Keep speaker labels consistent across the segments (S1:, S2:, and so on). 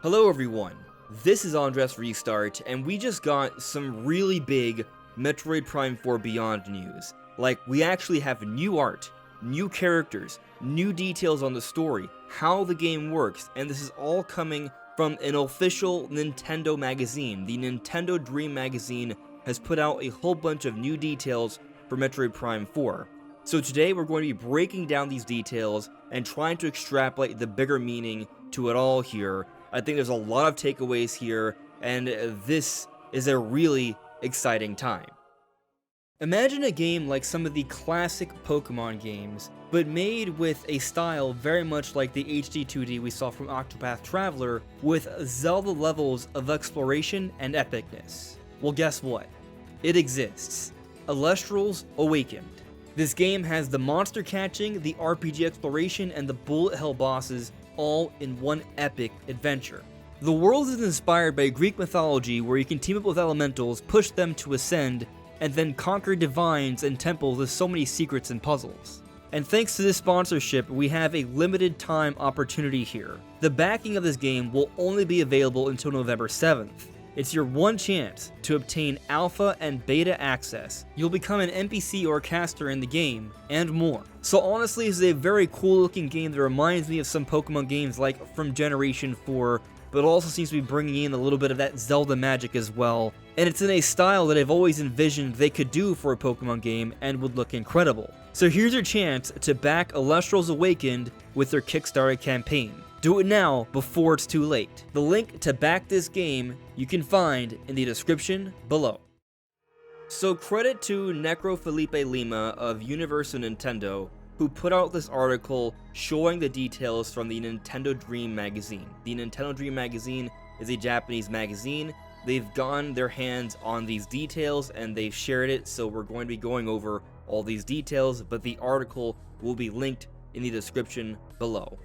S1: Hello everyone, this is AndresRestart, and we just got some really big Metroid Prime 4 Beyond news. Like, we actually have new art, new characters, new details on the story, how the game works, and this is all coming from an official Nintendo magazine. The Nintendo Dream magazine has put out a whole bunch of new details for Metroid Prime 4. So today we're going to be breaking down these details and trying to extrapolate the bigger meaning to it all here. I think there's a lot of takeaways here, and this is a really exciting time. Imagine a game like some of the classic Pokemon games, but made with a style very much like the HD 2D we saw from Octopath Traveler, with Zelda levels of exploration and epicness. Well, guess what? It exists. Elestral's Awakened. This game has the monster catching, the RPG exploration, and the bullet hell bosses all in one epic adventure. The world is inspired by Greek mythology where you can team up with elementals, push them to ascend, and then conquer divines and temples with so many secrets and puzzles. And thanks to this sponsorship, we have a limited time opportunity here. The backing of this game will only be available until November 7th. It's your one chance to obtain alpha and beta access. You'll become an NPC or caster in the game, and more. So honestly, this is a very cool looking game that reminds me of some Pokemon games like from Generation 4, but also seems to be bringing in a little bit of that Zelda magic as well. And it's in a style that I've always envisioned they could do for a Pokemon game and would look incredible. So here's your chance to back Elestral's Awakened with their Kickstarter campaign. Do it now before it's too late. The link to back this game you can find in the description below. So credit to Necro Felipe Lima of Universal Nintendo, who put out this article showing the details from the Nintendo Dream magazine. The Nintendo Dream magazine is a Japanese magazine. They've gotten their hands on these details and they've shared it, so we're going to be going over all these details, but the article will be linked in the description below.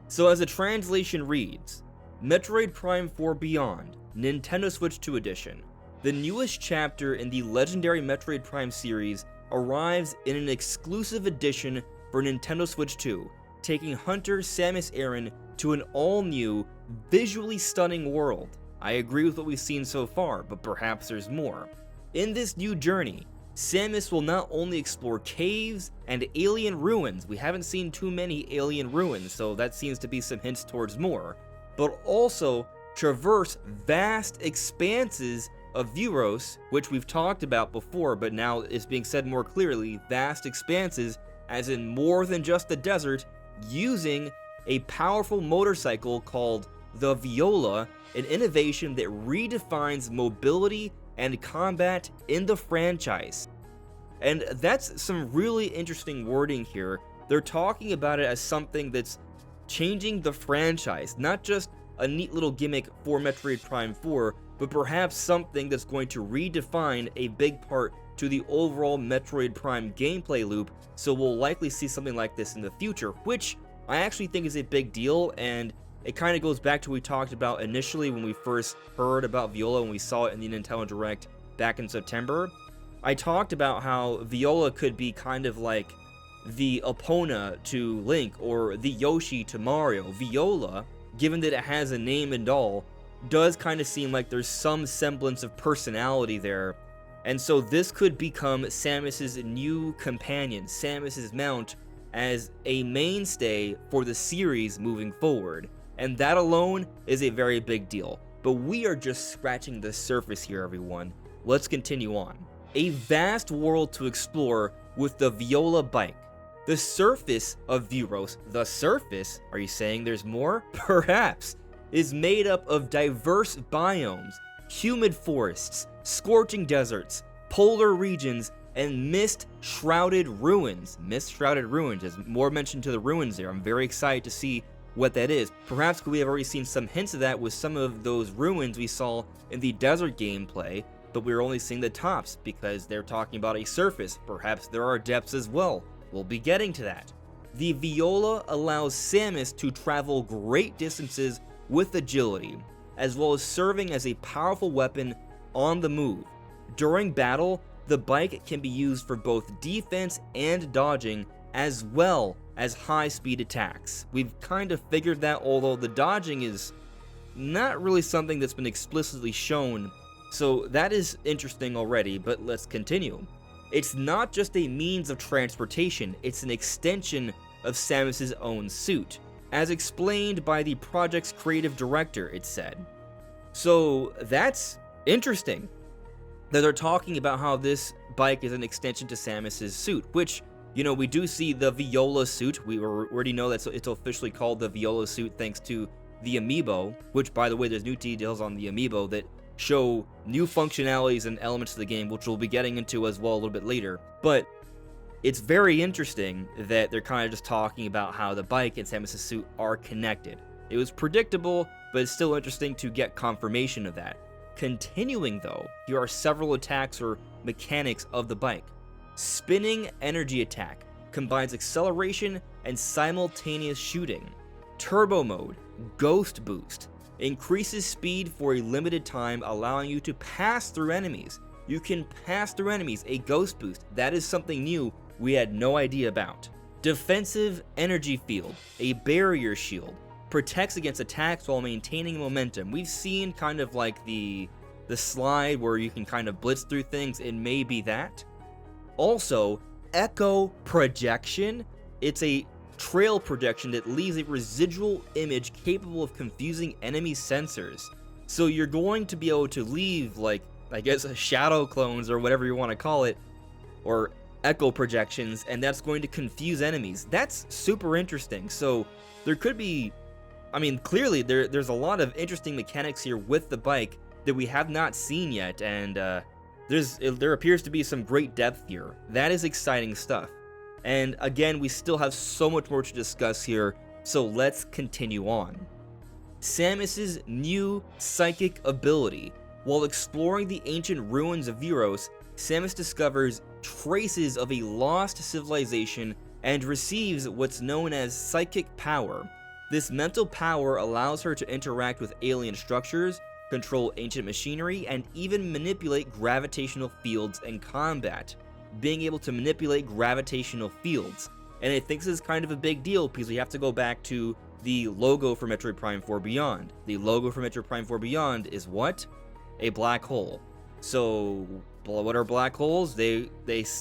S1: So as the translation reads, Metroid Prime 4 Beyond, Nintendo Switch 2 Edition. The newest chapter in the legendary Metroid Prime series arrives in an exclusive edition for Nintendo Switch 2, taking Hunter Samus Aran to an all-new, visually stunning world. I agree with what we've seen so far, but perhaps there's more. In this new journey, Samus will not only explore caves and alien ruins, we haven't seen too many alien ruins, so that seems to be some hints towards more, but also traverse vast expanses of Veros, which we've talked about before, but now it's being said more clearly, vast expanses, as in more than just the desert, using a powerful motorcycle called the Viola, an innovation that redefines mobility and combat in the franchise. And that's some really interesting wording here. They're talking about it as something that's changing the franchise, not just a neat little gimmick for Metroid Prime 4, but perhaps something that's going to redefine a big part to the overall Metroid Prime gameplay loop, so we'll likely see something like this in the future, which I actually think is a big deal, and it kind of goes back to what we talked about initially when we first heard about Viola when we saw it in the Nintendo Direct back in September. I talked about how Viola could be kind of like the Epona to Link or the Yoshi to Mario. Viola, given that it has a name and all, does kind of seem like there's some semblance of personality there. And so this could become Samus's new companion, Samus's mount, as a mainstay for the series moving forward. And that alone is a very big deal. But we are just scratching the surface here, everyone. Let's continue on. A vast world to explore with the Viola bike. The surface of Veros, the surface, are you saying there's more? Perhaps, is made up of diverse biomes, humid forests, scorching deserts, polar regions, and mist-shrouded ruins. Mist-shrouded ruins, there's more mention to the ruins there. I'm very excited to see what that is. Perhaps we have already seen some hints of that with some of those ruins we saw in the desert gameplay, but we're only seeing the tops because they're talking about a surface. Perhaps there are depths as well. We'll be getting to that. The Viola allows Samus to travel great distances with agility, as well as serving as a powerful weapon on the move. During battle, the bike can be used for both defense and dodging, as well as high-speed attacks. We've kind of figured that, although the dodging is not really something that's been explicitly shown, so that is interesting already, but let's continue. It's not just a means of transportation, it's an extension of Samus's own suit, as explained by the project's creative director, it said. So that's interesting, that they're talking about how this bike is an extension to Samus's suit, which, you know, we do see the Viola suit. We already know that it's officially called the Viola suit thanks to the Amiibo, which, by the way, there's new details on the Amiibo that show new functionalities and elements of the game, which we'll be getting into as well a little bit later. But it's very interesting that they're kind of just talking about how the bike and Samus's suit are connected. It was predictable, but it's still interesting to get confirmation of that. Continuing though, here are several attacks or mechanics of the bike. Spinning energy attack combines acceleration and simultaneous shooting. Turbo mode, ghost boost, increases speed for a limited time, allowing you to pass through enemies. You can pass through enemies, a ghost boost. That is something new we had no idea about. Defensive energy field, a barrier shield, protects against attacks while maintaining momentum. We've seen kind of like the slide where you can kind of blitz through things. It may be that. Also, echo projection. It's a trail projection that leaves a residual image capable of confusing enemy sensors. So you're going to be able to leave, like, I guess, shadow clones or whatever you want to call it, or echo projections, and that's going to confuse enemies. That's super interesting. So there could be, I mean, clearly there's a lot of interesting mechanics here with the bike that we have not seen yet, and there appears to be some great depth here. That is exciting stuff. And again, we still have so much more to discuss here, so let's continue on. Samus's new psychic ability. While exploring the ancient ruins of Veros, Samus discovers traces of a lost civilization and receives what's known as psychic power. This mental power allows her to interact with alien structures, control ancient machinery, and even manipulate gravitational fields in combat. Being able to manipulate gravitational fields. And I think this is kind of a big deal because we have to go back to the logo for Metroid Prime 4 Beyond. The logo for Metroid Prime 4 Beyond is what? A black hole. So what are black holes? They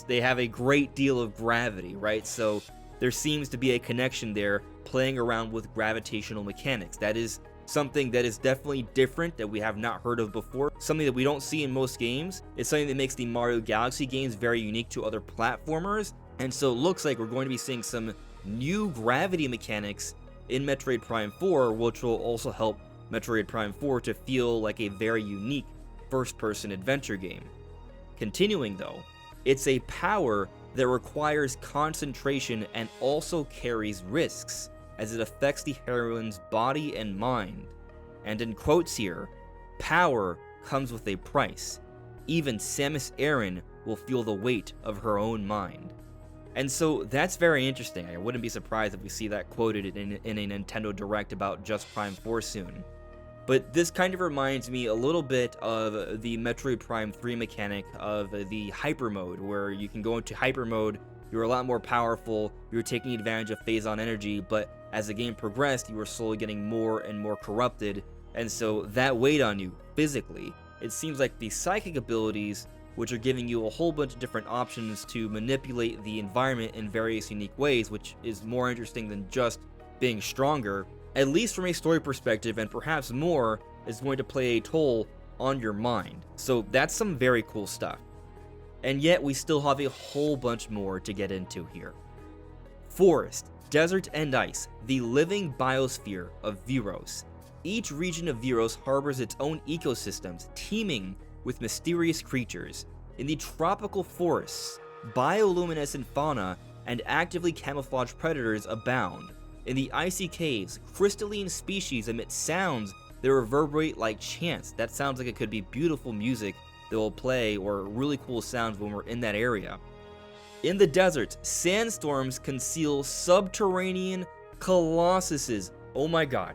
S1: have a great deal of gravity, right? So there seems to be a connection there, playing around with gravitational mechanics. That is something that is definitely different, that we have not heard of before, something that we don't see in most games. It's something that makes the Mario Galaxy games very unique to other platformers, and so it looks like we're going to be seeing some new gravity mechanics in Metroid Prime 4, which will also help Metroid Prime 4 to feel like a very unique first-person adventure game. Continuing though, it's a power that requires concentration and also carries risks, as it affects the heroine's body and mind. And in quotes here, power comes with a price. Even Samus Aran will feel the weight of her own mind. And so that's very interesting. I wouldn't be surprised if we see that quoted in a Nintendo Direct about Just Prime 4 soon. But this kind of reminds me a little bit of the Metroid Prime 3 mechanic of the Hyper Mode, where you can go into Hyper Mode, you're a lot more powerful, you're taking advantage of phase-on energy, but as the game progressed, you were slowly getting more and more corrupted, and so that weighed on you physically. It seems like the psychic abilities, which are giving you a whole bunch of different options to manipulate the environment in various unique ways, which is more interesting than just being stronger, at least from a story perspective, and perhaps more, is going to play a toll on your mind. So that's some very cool stuff. And yet we still have a whole bunch more to get into here. Forest, desert, and ice, the living biosphere of Veros. Each region of Veros harbors its own ecosystems, teeming with mysterious creatures. In the tropical forests, bioluminescent fauna and actively camouflaged predators abound. In the icy caves, crystalline species emit sounds that reverberate like chants. That sounds like it could be beautiful music that will play, or really cool sounds when we're in that area. In the deserts, sandstorms conceal subterranean colossuses. Oh my god.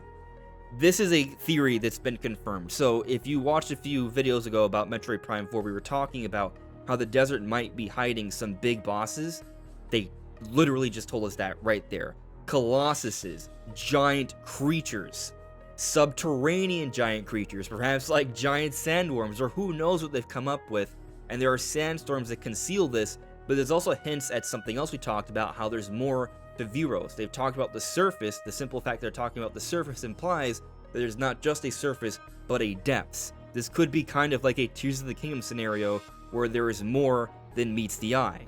S1: This is a theory that's been confirmed. So if you watched a few videos ago about Metroid Prime 4, we were talking about how the desert might be hiding some big bosses. They literally just told us that right there. Colossuses, giant creatures, subterranean giant creatures, perhaps like giant sandworms, or who knows what they've come up with. And there are sandstorms that conceal this, but there's also hints at something else we talked about, how there's more to Veros. They've talked about the surface. The simple fact they're talking about the surface implies that there's not just a surface, but a depths. This could be kind of like a Tears of the Kingdom scenario, where there is more than meets the eye.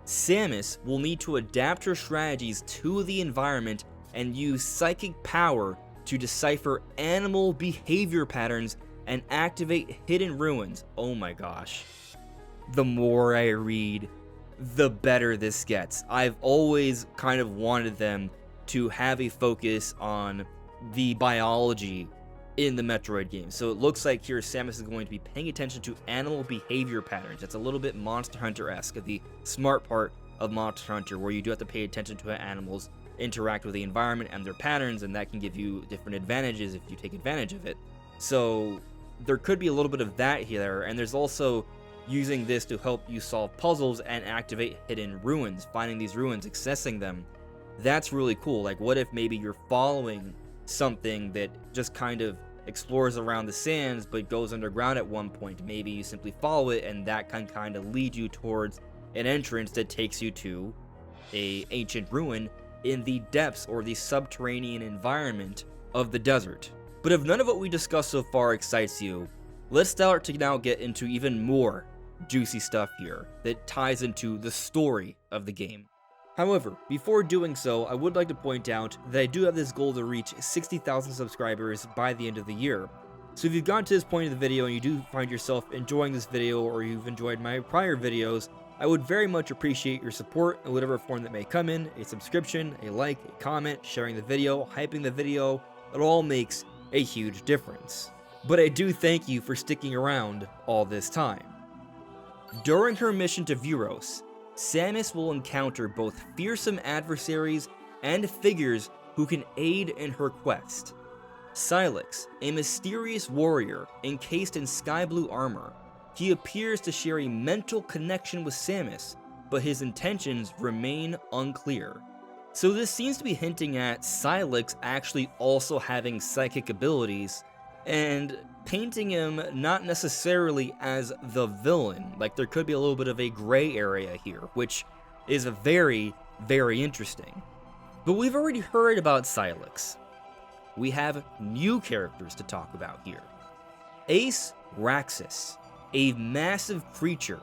S1: Samus will need to adapt her strategies to the environment and use psychic power to decipher animal behavior patterns and activate hidden ruins. Oh my gosh. The more I read, the better this gets. I've always kind of wanted them to have a focus on the biology in the Metroid game. So it looks like here Samus is going to be paying attention to animal behavior patterns. That's a little bit Monster Hunter-esque, the smart part of Monster Hunter, where you do have to pay attention to how animals interact with the environment and their patterns, and that can give you different advantages if you take advantage of it. So there could be a little bit of that here, and there's also using this to help you solve puzzles and activate hidden ruins, finding these ruins, accessing them. That's really cool. Like, what if maybe you're following something that just kind of explores around the sands but goes underground at one point? Maybe you simply follow it, and that can kind of lead you towards an entrance that takes you to a ancient ruin in the depths or the subterranean environment of the desert. But if none of what we discussed so far excites you, let's start to now get into even more juicy stuff here that ties into the story of the game. However, before doing so, I would like to point out that I do have this goal to reach 60,000 subscribers by the end of the year. So if you've gotten to this point of the video and you do find yourself enjoying this video, or you've enjoyed my prior videos, I would very much appreciate your support in whatever form that may come in. A subscription, a like, a comment, sharing the video, hyping the video. It all makes a huge difference. But I do thank you for sticking around all this time. During her mission to Veros, Samus will encounter both fearsome adversaries and figures who can aid in her quest. Sylux, a mysterious warrior encased in sky blue armor. He appears to share a mental connection with Samus, but his intentions remain unclear. So this seems to be hinting at Sylux actually also having psychic abilities, and painting him not necessarily as the villain. Like, there could be a little bit of a gray area here, which is very, very interesting. But we've already heard about Sylux. We have new characters to talk about here. Ace Raxus, a massive creature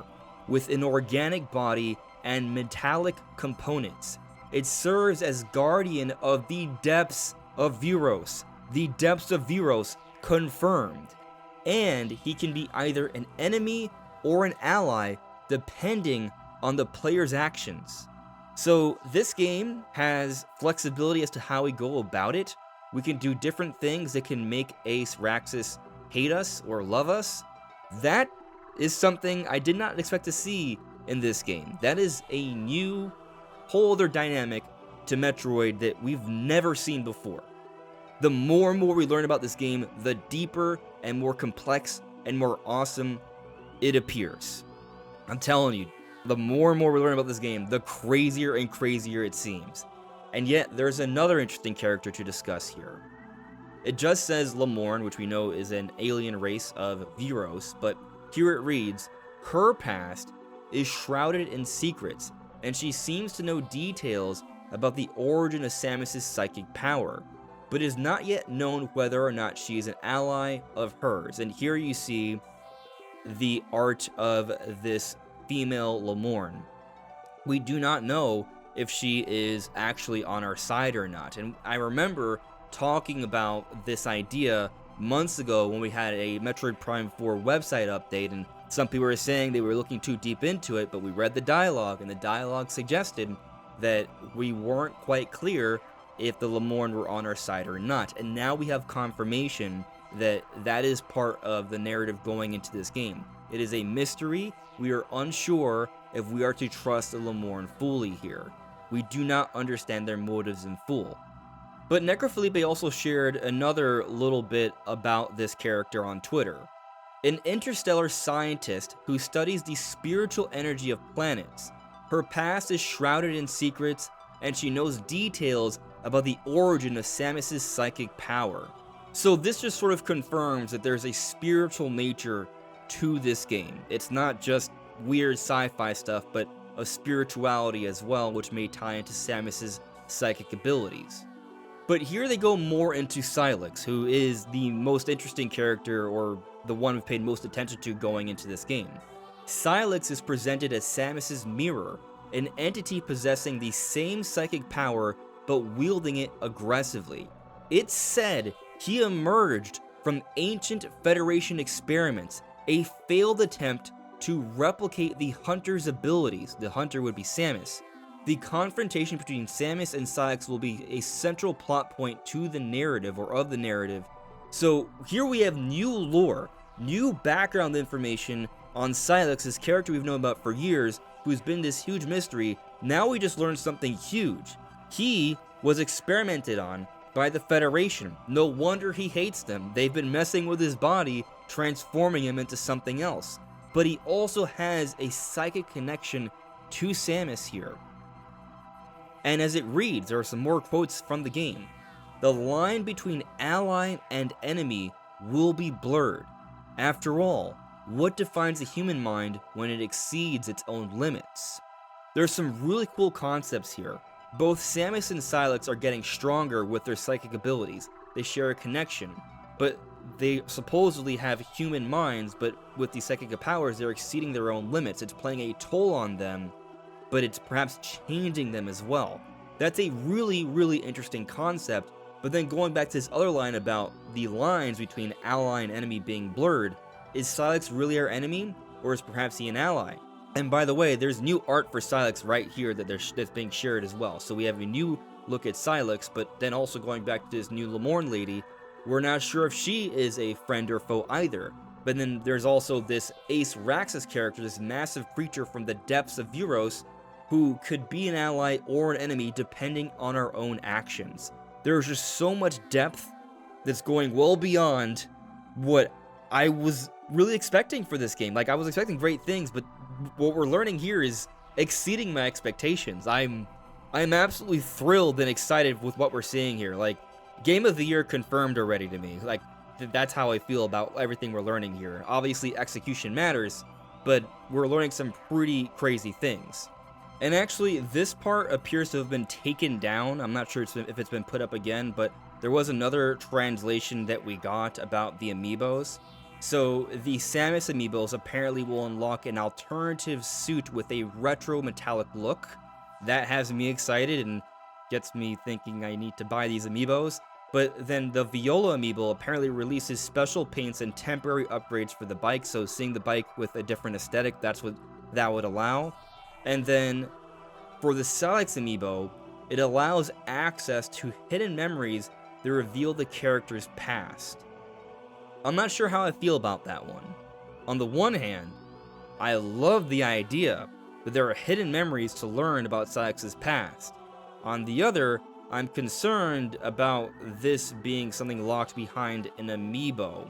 S1: with an organic body and metallic components. It serves as guardian of the depths of Veros. The depths of Veros confirmed. And he can be either an enemy or an ally depending on the player's actions. So this game has flexibility as to how we go about it. We can do different things that can make Ace Raxus hate us or love us. That is something I did not expect to see in this game. That is a new, whole other dynamic to Metroid that we've never seen before. The more and more we learn about this game, the deeper and more complex and more awesome it appears. I'm telling you, the more and more we learn about this game, the crazier and crazier it seems. And yet, there's another interesting character to discuss here. It just says Lamorne, which we know is an alien race of Veros, but here it reads, her past is shrouded in secrets, and she seems to know details about the origin of Samus's psychic power, but it is not yet known whether or not she is an ally of hers. And here you see the art of this female Lamorne. We do not know if she is actually on our side or not. And I remember talking about this idea months ago when we had a Metroid Prime 4 website update, and some people were saying they were looking too deep into it, but we read the dialogue, and the dialogue suggested that we weren't quite clear if the Lamorne were on our side or not. And now we have confirmation that that is part of the narrative going into this game. It is a mystery. We are unsure if we are to trust the Lamorne fully here. We do not understand their motives in full. But Necrofelipe also shared another little bit about this character on Twitter. An interstellar scientist who studies the spiritual energy of planets. Her past is shrouded in secrets, and she knows details about the origin of Samus's psychic power. So this just sort of confirms that there's a spiritual nature to this game. It's not just weird sci-fi stuff, but of spirituality as well, which may tie into Samus's psychic abilities. But here they go more into Sylux, who is the most interesting character, or the one we've paid most attention to going into this game. Sylux is presented as Samus's mirror, an entity possessing the same psychic power but wielding it aggressively. It's said he emerged from ancient Federation experiments, a failed attempt to replicate the Hunter's abilities. The Hunter would be Samus. The confrontation between Samus and Sylux will be a central plot point to the narrative, or of the narrative. So here we have new lore, new background information on Sylux, this character we've known about for years, who's been this huge mystery. Now we just learned something huge. He was experimented on by the Federation. No wonder he hates them. They've been messing with his body, transforming him into something else. But he also has a psychic connection to Samus here. And as it reads, there are some more quotes from the game. The line between ally and enemy will be blurred. After all, what defines the human mind when it exceeds its own limits? There's some really cool concepts here. Both Samus and Sylux are getting stronger with their psychic abilities. They share a connection, but they supposedly have human minds, but with these psychic powers, they're exceeding their own limits. It's playing a toll on them, but it's perhaps changing them as well. That's a really, really interesting concept. But then going back to this other line about the lines between ally and enemy being blurred, is Sylux really our enemy, or is perhaps he an ally? And by the way, there's new art for Sylux right here that's being shared as well. So we have a new look at Sylux, but then also going back to this new Lamorne lady, we're not sure if she is a friend or foe either. But then there's also this Ace Raxus character, this massive creature from the depths of Veros, who could be an ally or an enemy depending on our own actions. There's just so much depth that's going well beyond what I was really expecting for this game. Like, I was expecting great things, but what we're learning here is exceeding my expectations. I'm absolutely thrilled and excited with what we're seeing here. Like, Game of the Year confirmed already to me. Like, that's how I feel about everything we're learning here. Obviously, execution matters, but we're learning some pretty crazy things. And actually, this part appears to have been taken down. I'm not sure if it's been put up again, but there was another translation that we got about the Amiibos. So the Samus Amiibos apparently will unlock an alternative suit with a retro metallic look. That has me excited and gets me thinking I need to buy these Amiibos. But then the Viola Amiibo apparently releases special paints and temporary upgrades for the bike, so seeing the bike with a different aesthetic, that's what that would allow. And then for the Sylux Amiibo, it allows access to hidden memories that reveal the character's past. I'm not sure how I feel about that one. On the one hand, I love the idea that there are hidden memories to learn about Sylux's past. On the other, I'm concerned about this being something locked behind an Amiibo.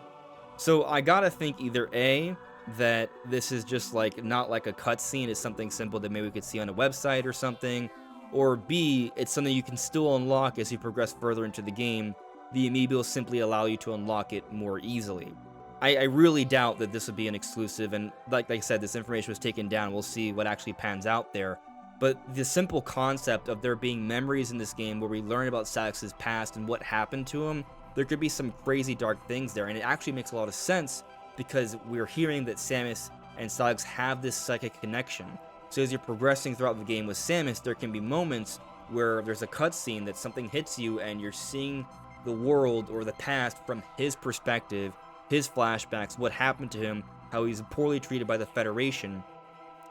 S1: So I gotta think either A, that this is just like not like a cutscene, it's something simple that maybe we could see on a website or something, or B, it's something you can still unlock as you progress further into the game. The Amiibo simply allow you to unlock it more easily. I really doubt that this would be an exclusive, and like I said, this information was taken down. We'll see what actually pans out there. But the simple concept of there being memories in this game where we learn about Sylux's past and what happened to him, there could be some crazy dark things there, and it actually makes a lot of sense because we're hearing that Samus and Sylux have this psychic connection. So as you're progressing throughout the game with Samus, there can be moments where there's a cutscene that something hits you and you're seeing the world or the past from his perspective, his flashbacks, what happened to him, how he's poorly treated by the Federation.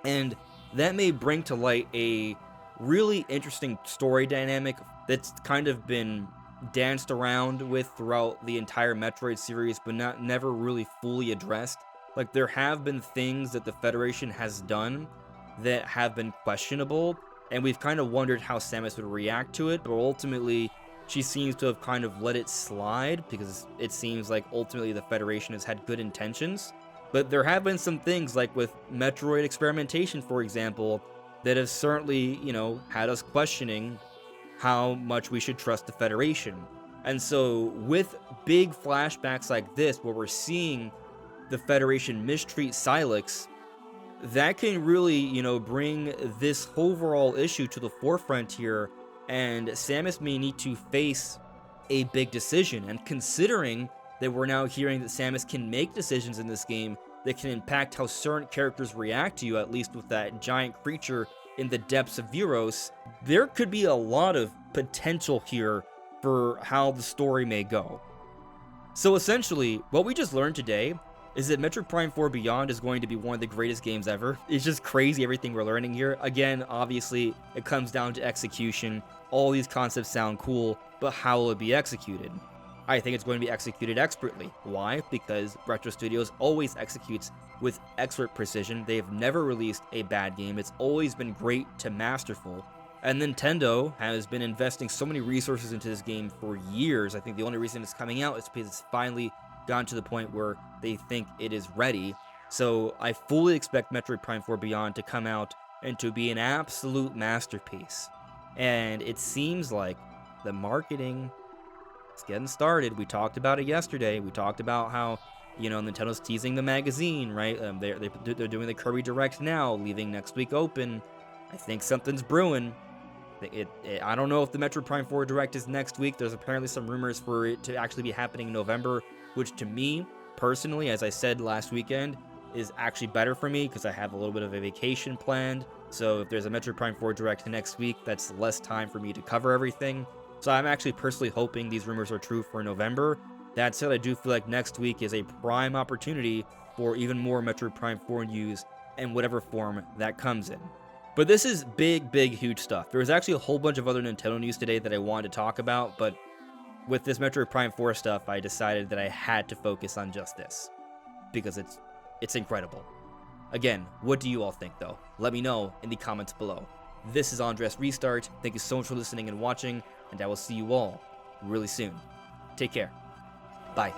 S1: And that may bring to light a really interesting story dynamic that's kind of been danced around with throughout the entire Metroid series, but never really fully addressed. Like, there have been things that the Federation has done that have been questionable, and we've kind of wondered how Samus would react to it, but ultimately she seems to have kind of let it slide, because it seems like ultimately the Federation has had good intentions. But there have been some things, like with Metroid experimentation, for example, that have certainly, had us questioning how much we should trust the Federation. And so, with big flashbacks like this, where we're seeing the Federation mistreat Sylux, that can really, bring this overall issue to the forefront here, and Samus may need to face a big decision. And considering that we're now hearing that Samus can make decisions in this game that can impact how certain characters react to you, at least with that giant creature in the depths of Veros, there could be a lot of potential here for how the story may go. So essentially, what we just learned today is that Metroid Prime 4 Beyond is going to be one of the greatest games ever. It's just crazy everything we're learning here. Again, obviously, it comes down to execution. All these concepts sound cool, but how will it be executed? I think it's going to be executed expertly. Why? Because Retro Studios always executes with expert precision. They have never released a bad game. It's always been great to masterful. And Nintendo has been investing so many resources into this game for years. I think the only reason it's coming out is because it's finally gotten to the point where they think it is ready. So I fully expect Metroid Prime 4 Beyond to come out and to be an absolute masterpiece. And it seems like the marketing is getting started. We talked about it yesterday. We talked about how, Nintendo's teasing the magazine, right? They're doing the Kirby Direct now, leaving next week open. I think something's brewing. I don't know if the Metroid Prime 4 Direct is next week. There's apparently some rumors for it to actually be happening in November, which to me, personally, as I said last weekend, is actually better for me because I have a little bit of a vacation planned. So if there's a Metroid Prime 4 Direct next week, that's less time for me to cover everything. So I'm actually personally hoping these rumors are true for November. That said, I do feel like next week is a prime opportunity for even more Metroid Prime 4 news in whatever form that comes in. But this is big, huge stuff. There was actually a whole bunch of other Nintendo news today that I wanted to talk about, but with this Metroid Prime 4 stuff, I decided that I had to focus on just this, because it's incredible. Again, what do you all think, though? Let me know in the comments below. This is AndresRestart. Thank you so much for listening and watching, and I will see you all really soon. Take care. Bye.